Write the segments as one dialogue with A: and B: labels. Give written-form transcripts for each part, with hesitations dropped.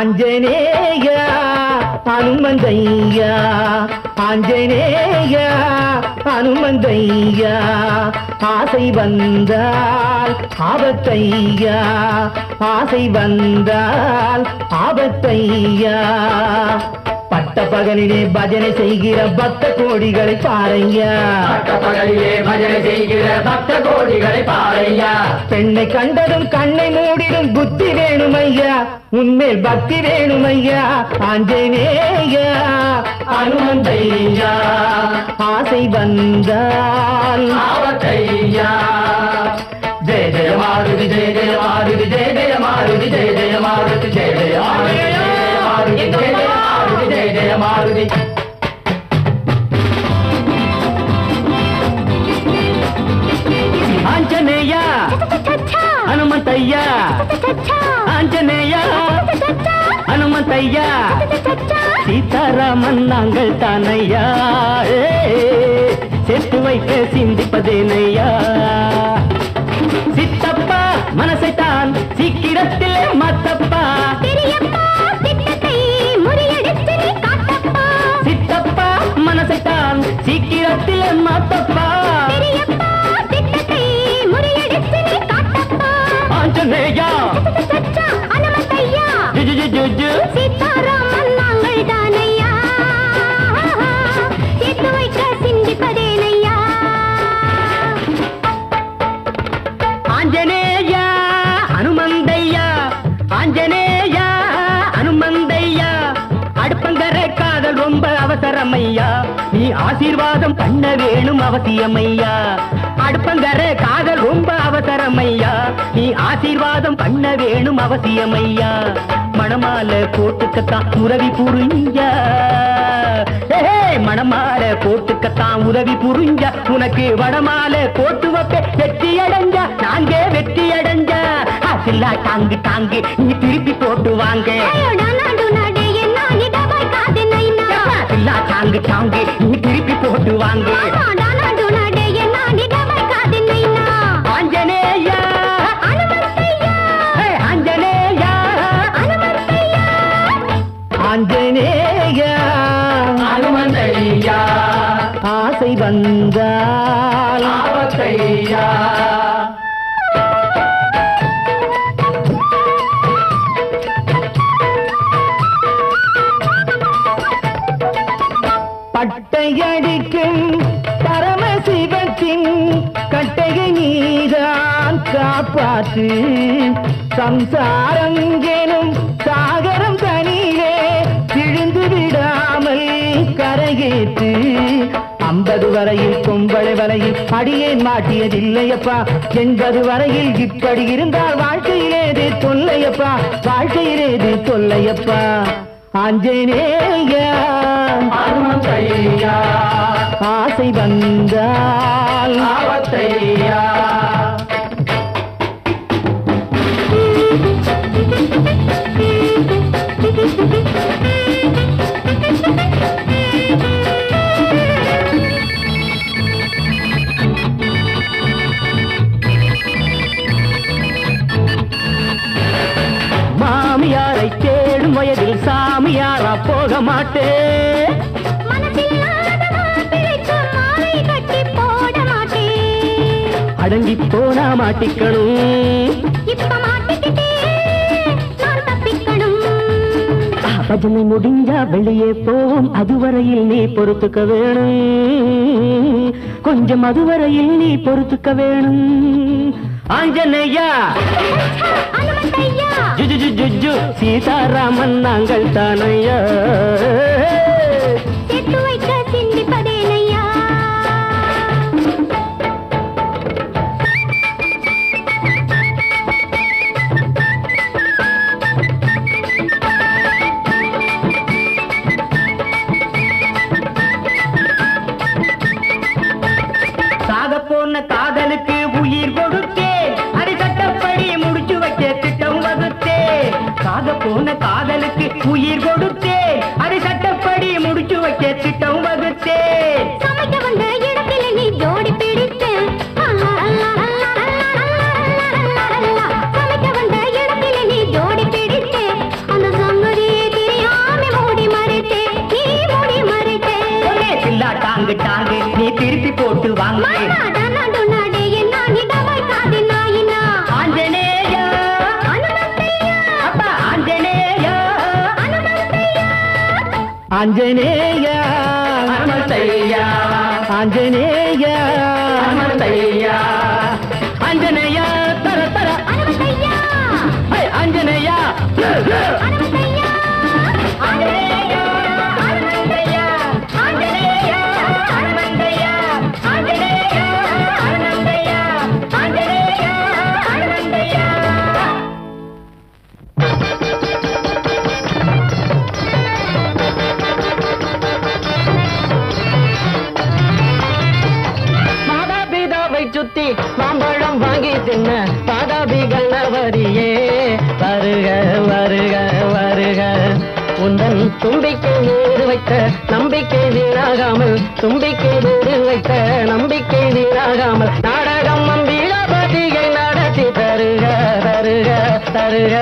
A: ஆஞ்சநேயா அனுமந்தையா ஆஞ்சநேயா அனுமந்தையா ஆசை வந்தால் ஆபத்தையா ஆசை வந்தால் ஆபத்தையா பட்ட பகலிலே பஜனை செய்கிற பக்த கோடிகளை பாரையா
B: பட்ட பகலிலே பஜனை செய்கிற பக்த கோடிகளை பாரையா
A: பெண்ணை கண்டதும் கண்ணை மூடிடும் புத்தி வேணுமையா உன்மேல் பக்தி வேணுமையா ஆஞ்சநேயா
B: அனுமந்தையா
A: ஆசை வந்தால்
B: ஆபத்தையா ஜெய ஜெய மாருதி ஜெய ஜெய மாருதி ஜெய ஜெய மாருதி ஜெய ஜெய மாருதி ஜெய ஜெய மாருதி ஜெய ஜெய மாருதி ஜெய ஜெய மாருதி
A: ஆஞ்சநேயா ஹனுமந்தய்யா ஆஞ்சநேயா ஹனுமந்தய்யா சீதாராமன் நாங்கள் தானையா சேர்த்து வைக்க சிந்திப்பதேனையா சித்தப்பா மனசைத்தான் சீக்கிரத்திலே மாத்தப்பா சித்தப்பா மனசைத்தான் சீக்கிரத்திலே மாத்தப்பா ஆஞ்சநேயா
C: சீதாராமன் நாங்கள் தானையா சேர்த்து வைக்க சிந்திப்பதேனையா
A: ஆஞ்சநேயா அனுமந்தையா ஆஞ்சநேயா அனுமந்தையா அடுப்பங்கர காதல் ரொம்ப அவசரமையா நீ ஆசீர்வாதம் பண்ண வேணும் அவசியமையா அடுப்பங்கர காதல் ரொம்ப அவசரமையா நீ ஆசீர்வாதம் பண்ண வேணும் அவசியமையா மணமால போட்டுக்கத்தான் உதவி புரிஞ்சா மணமால போட்டுக்கத்தான் உதவி புரிஞ்சா உனக்கு வடமால போட்டு வைப்பே வெற்றி அடைஞ்சா நாங்க வெற்றி அடைஞ்சா சில்லா தாங்கு தாங்கு நீ திருப்பி போட்டு வாங்க சில்லா தாங்கு தாங்கு நீ திருப்பி போட்டு வாங்க ஆஞ்சநேயா ஆஞ்சநேயா ஆஞ்சநேயா
B: அனுமந்தையா
A: ஆசை வந்தால்
B: ஆபத்தையா
A: பட்டையடிக்கும் பரமசிவத்தின் கட்டையை நீதான் காப்பாற்று சம்சாரம் எனும் சாகரம் தனியிலே விழுந்து விடாமல் கரையேற்று 50 வரையில் கொம்பளை வரையில் அடியேன் மாட்டியதில்லையப்பா 80 வரையில் இப்படி இருந்தால் வாழ்க்கையிலேது தொல்லையப்பா வாழ்க்கையிலேது தொல்லையப்பா ஆஞ்சநேயா
B: அனுமந்தையா
A: ஆசை வந்தால்
B: ஆபத்தையா
A: மாமியாரை தேடும் வயதில் சாமியாரா போக மாட்டேன் அடங்கி போனா மாட்டிக்கணும் பஜனை முடிஞ்சா வெளியே போவோம் அதுவரையில் நீ பொறுத்துக்க வேணும் கொஞ்சம் அதுவரையில் நீ பொறுத்துக்க வேணும் ஆஞ்சநேயா சீதாராமன் நாங்கள் தானையா
C: சேர்த்து வைக்க சிந்திப்பதேனையா
A: சாக போன காதலுக்கு உயிர் கொடுத்தேன் அடி சட்டப்படி முடிச்சு வைக்க திட்டம் வகுத்தேன் சாக போன காதலுக்கு உயிர் கொடுத்தேன் அடி சட்டப்படி முடிச்சு வைக்க திட்டம் வகுத்தேன்
C: சமைக்க வந்த இடத்துல நீ ஜோடி பிடித்து சமைக்க வந்த இடத்துல நீ ஜோடி பிடித்து அந்த சங்கதி
A: அங்கிட்டாங்க நீ திருப்பி போட்டு வாங்க. ஆஞ்சநேயா அப்பா ஆஞ்சநேயா
B: ஆஞ்சநேயா
A: அனுமந்தையா
B: ஆஞ்சநேயா
A: அனுமந்தையா ஆஞ்சநேயா தர தர ஹே, ஆஞ்சநேயா ஆஞ்சநேயா ஆஞ்சநேயா ஆஞ்சநேயா ஆஞ்சநேயா ஆஞ்சநேயா ஆஞ்சநேயா ஆஞ்சநேயா.
B: மாதாபிதாவை சுத்தி மாம்பழம் வாங்கி தின்ன பாதாபி கணவரியே வருக வருக வருக. உந்தன் தும்பிக்கை நீர் வைத்த நம்பிக்கை வீணாகாமல் தும்பிக்கை நீர் வைத்த நம்பிக்கை வீணாகாமல் நாடகம் அம்பிகாபதியை நடத்தி தருக தருக தருக.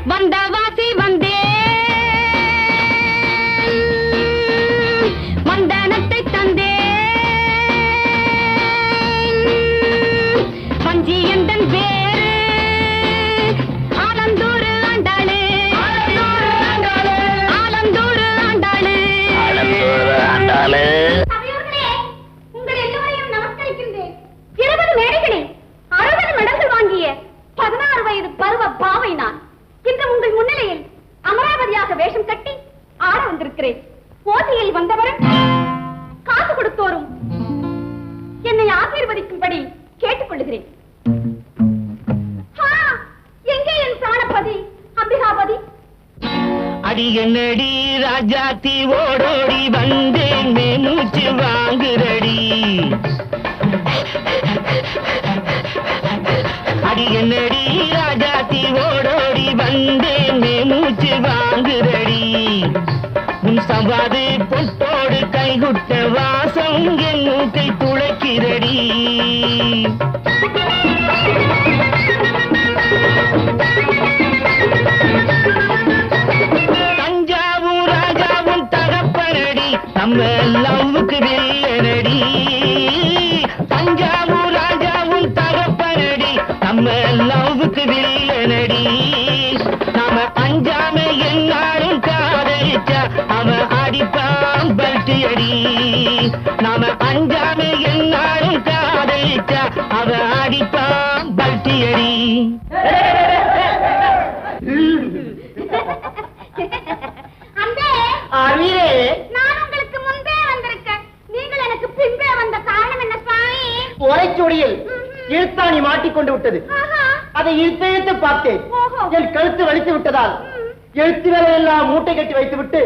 C: வந்தவாசி வந்தே மந்தனத்தை தந்தே பஞ்சி எந்தன் பேரு ஆலந்தூர் ஆண்டாளே ஆலந்தூர் ஆண்டாளே. உங்கள் எல்லோரையும் நமஸ்கரிக்கின்றேன். 20 மேடைகளில் 60 மெடல்கள் வாங்கிய 16 வயது பருவ பாவை நான் இன்று உங்கள் முன்னிலையில் அமராவதியாக வேஷம் கட்டி ஆட வந்திருக்கிறேன். போட்டியில் வந்தவரும் காசு கொடுத்தோரும் என்னை ஆசீர்வதிக்கும்படி கேட்டுக்கொள்கிறேன். எங்கே என் பிராணபதி அம்பிகாபதி?
B: அடி என்னடி ராஜாத்தி ஓடோடி வந்தேன் மே மூச்சு வாங்குறடி. அடி என்னடி ராஜாத்தி ஓடோடி வந்தேன் மே மூச்சு வாங்குறடி. உன் சவாது பொட்டோடு கைகுட்ட வாசம் என் மூக்கை துளைக்கிறடி. தஞ்சாவூர் ராஜாவும் தகப்பனடி நம்ம லவ்வுக்கு வில்லனடி. தஞ்சாவூர் ராஜாவும் தகப்பனடி நம்ம லவ்வுக்கு வில்லனடி. நாம அஞ்சாம என்னாலும் காதலிச்சா அவன் அடிப்பான் பல்ட்டி அடி. நாம அஞ்சாம என்னாலும் காதலிச்சா அவன் அடிப்பான் பல்ட்டி அடி.
C: அன்பே,
A: அருளே
C: நான் உங்களுக்கு முன்பே வந்திருக்கேன். நீங்கள் எனக்கு பின்பே வந்த காரணம் என்ன சுவாமி?
A: உரைச்சொடியில் இழுத்தாணி மாட்டிக்கொண்டு விட்டது.
C: ஆஹா.
A: அதை இழுத்து இழுத்து பார்த்தேன்.
C: ஓஹோ.
A: என் கழுத்து வலித்து விட்டதால் எழுத்துக்களை எல்லாம் மூட்டை கட்டி வைத்து விட்டு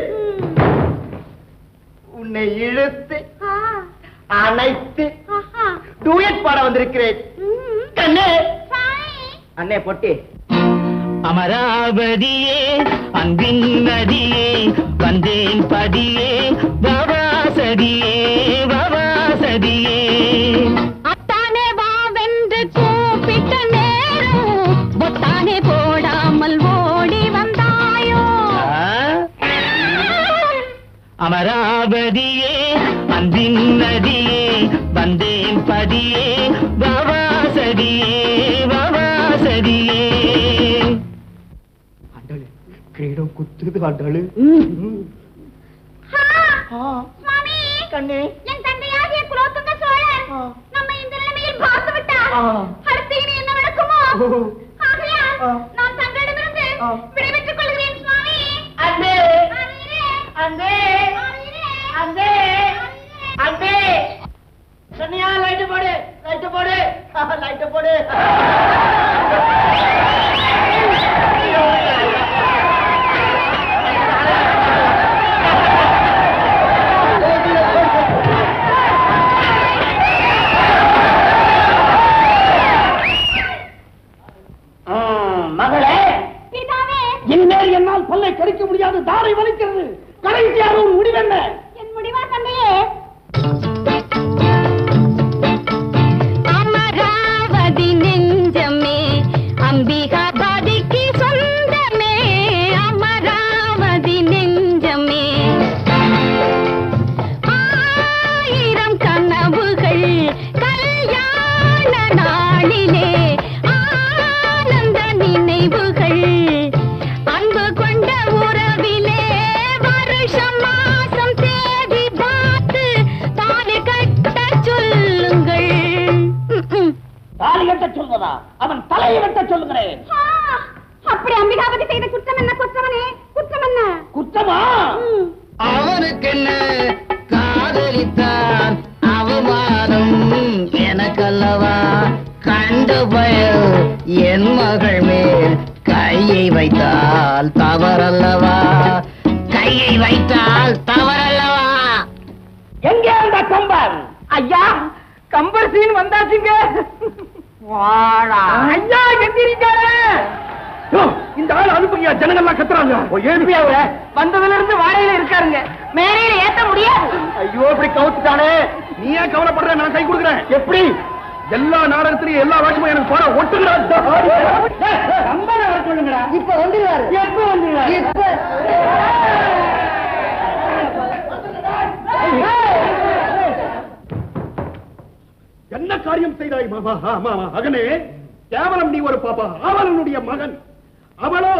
A: உன்னை இழுத்து
C: ஆ.
A: அணைத்து
C: ஆஹா.
A: டூயட் பாட வந்திருக்கிறேன்.
C: ம்.
A: கண்ணே
C: சுவாமி.
A: அண்ணே பொட்டி
B: அமராவதியே அன்பின் நதியே வந்தேன் பதியே வவாசதியே வவாசதியே.
C: அத்தானே வாவென்று கூப்பிட்ட நேரம் பொத்தானே போடாமல் ஓடி வந்தாயோ.
B: அமராவதியே அன்பின் நதியே வந்தேன் பதியே வவாசதியே வவாசதியே.
A: கிரீடம் குத்துது ஆண்டாளு.
C: சுவாமி,
A: கண்ணே
C: என் தந்தையாகிய குலோத்துங்க சோழன் நம்மை இந்த நிலைமையில் பார்த்து விட்டார். அடுத்து இனி என்ன நடக்குமோ? ஆகையால் நான் தங்களிடமிருந்து விடைபெற்றுக் கொள்கிறேன் சுவாமி.
A: அன்பே
C: ஆமீனே.
A: அன்பே
C: ஆமீனே.
A: அன்பே அன்பே கண்ணியா லைட்டு போடு லைட்டு போடு லைட்டு போடு.
B: சொல்வதா? அவன் தலையை வெட்ட சொல்லுகிறேன்.
C: அப்படி அம்பிகாபதி செய்த குற்றம் என்ன? குற்றமனே குற்றம் என்ன?
B: குற்றமா?
A: அவனுக்கு என்ன காதலித்தான் அவமானம் எனக்கல்லவா? கண்ட பயல் என் மகள் மேல் கையை வைத்தால் தவறல்லவா? கையை வைத்தால் தவறல்லவா?
B: எங்கே அந்த கம்பன்?
A: ஐயா கம்பர் சீன் வந்தாச்சுங்க. வாடா
B: ஐயா எந்திரிக்காரே! இந்த ஆள் அனுப்புங்க, ஜனங்கள்லாம் கத்துறாங்க.
A: ஏற்பியாவ வந்ததுல இருந்து வாடகையில இருக்காருங்க. மேலையில ஏத்த முடியாது.
B: ஐயோ இப்படி கவுத்துட்டானே. நீ ஏன் கவலைப்படுற? நான் கை கொடுக்குறேன். எப்படி? எல்லா நாடகத்திலையும் எல்லா வேஷமும் எனக்கு போற ஒட்டுகிறார். சொல்லுங்கடா.
A: இப்ப வந்துருவாரு.
B: எப்ப வந்துருவாரு?
A: இப்ப
B: என்ன காரியம் செய்தாய் மகனே? கேவலம் நீ ஒரு பாப்பா அவனுடைய மகன். அவளோ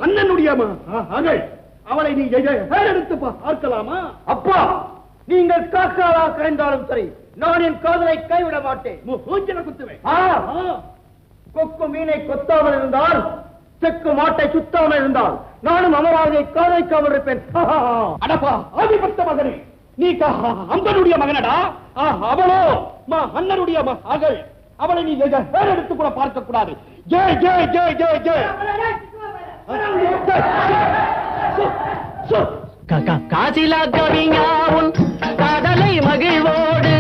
B: அண்ணனுடைய மகள். அவளை நீ எடுத்து பார்க்கலாமா?
A: அப்பா நீங்கள் காக்காவா கரைந்தாலும் சரி, நான் என் காதலை கைவிட மாட்டேன்.
B: மூஞ்சில குத்துவேன்.
A: கொக்கு மீனை கொத்தாமல் இருந்தால், செக்கு மாட்டை சுத்தாமல் இருந்தால், நானும் அமராவதியை காதலிக்காமல் இருப்பேன்.
B: அடப்பா ஆதிபத்த மகனே, நீ அம்பனுடைய மகனடா. அவளோ அண்ணனுடைய மகள். அவளை நீ எடுத்து கூட பார்க்க கூடாது. ஜெய் ஜெய் ஜெய் ஜெய் ஜெய்.
A: காசிலா கவிஞாவும் காதலை மகிழ்வோடு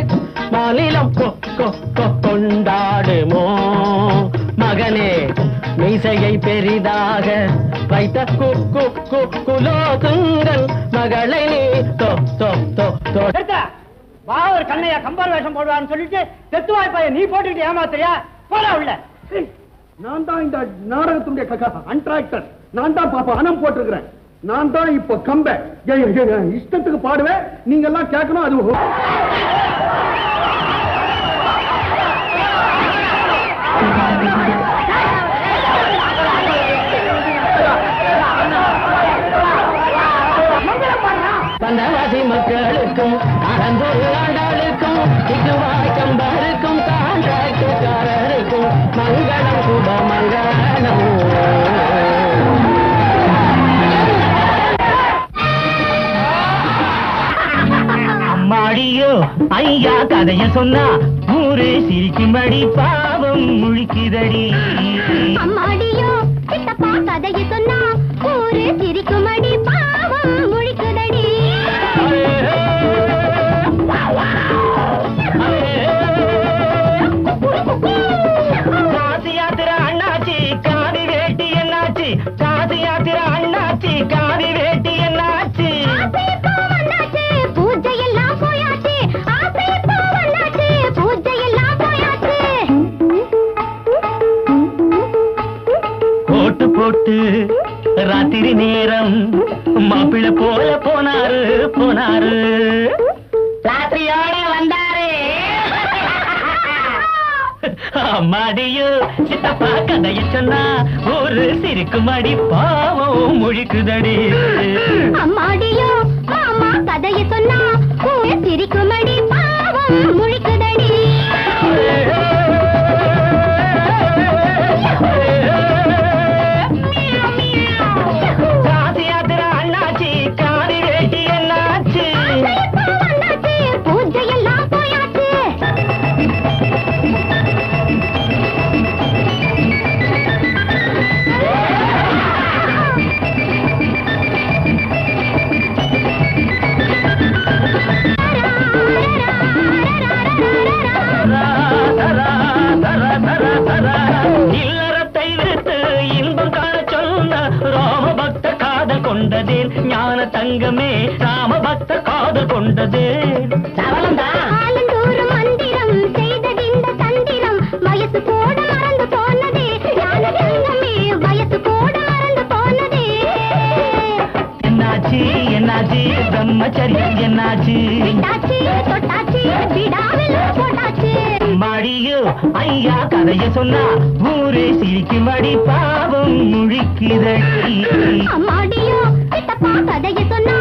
A: மாநிலம் கொண்டாடுமோ மகனே? மீசையை பெரிதாக வைத்த குலோதுங்கள் மகளை நீ
B: வா ஒரு கண்ணையா கம்பார் வேஷம் போடுவான்னு சொல்லிட்டு செத்துவாய்ப்பாய நீ போட்டுக்கிட்டு ஏமாத்திரியா? போடா உள்ள. நான் தான் இந்த நாடகத்துடைய அன்ட்ராக்டர். நான் தான் பாப்பா பணம் போட்டிருக்கிறேன். நான் தான் இப்ப கம்ப இஷ்டத்துக்கு பாடுவேன். நீங்க எல்லாம் கேட்கணும். அது
A: வந்தவாசி மக்களுக்கும் அறந்தொரு ஆண்டாளுக்கும் இதுவாய் கம்பருக்கும் காண்ட்ராக்டருக்கும் மங்களம் சுப மங்களம். அம்மாடியோ ஐயா கதைய சொன்னா ஊரே சிரிக்கும்படி பாவம் முழிக்குதடி.
C: அம்மாடியோ சித்தப்பா கதையை சொன்னா ஊரு சிரிக்குமடி பாவம் முழிக்குதடி.
A: காசி யாத்திரை அண்ணாச்சி காதி வேட்டி என்னாச்சு? காசி யாத்திரை அண்ணாச்சி காதி வேட்டி என்னாச்சு?
C: பூஜை எல்லாம் போயாச்சு. பூஜை எல்லாம் போயாச்சு.
A: போட்டு போட்டு ராத்திரி நேரம் மாப்பிள்ளை போல போனாரு ராத்திரியோட வந்தாரு. அம்மாடியோ சித்தப்பா கதைய சொன்னா ஒரு சிரிக்குமடி பாவம் முழிக்குதடி.
C: அம்மாடியோ மாமா கதையை சொன்னா ஊரு சிரிக்குமடி பாவம் முழிக்குதடி.
A: காசி யாத்திரை அண்ணாச்சி காதி வேட்டி என்னாச்சு?
C: பூஜை எல்லாம் போயாச்சு.
A: இல்லறத்தை விட்டு இன்பம் காண சொன்ன ராமபக்த காதல் கொண்டதே ஞான தங்கமே. ராமபக்த காதல் கொண்டதே
C: ஆலந்தூர் மந்திரம் செய்ததிந்த தந்திரம் வயசு கூட மறந்து போனதே. ஞான தங்கமே வயசு கூட மறந்து போனதே.
A: என்னாச்சு என்னாச்சு பிரம்மச்சரியம் என்னாச்சு?
C: விட்டாச்சு தொட்டாச்சு விடாவில் போட்டாச்சு.
A: மாடியோ ஐயா கதைய சொன்னா ஊரே சிரிக்கும்படி பாவம் முழிக்குதடி.
C: அம்மாடியோ சித்தப்பா கதையை சொன்னா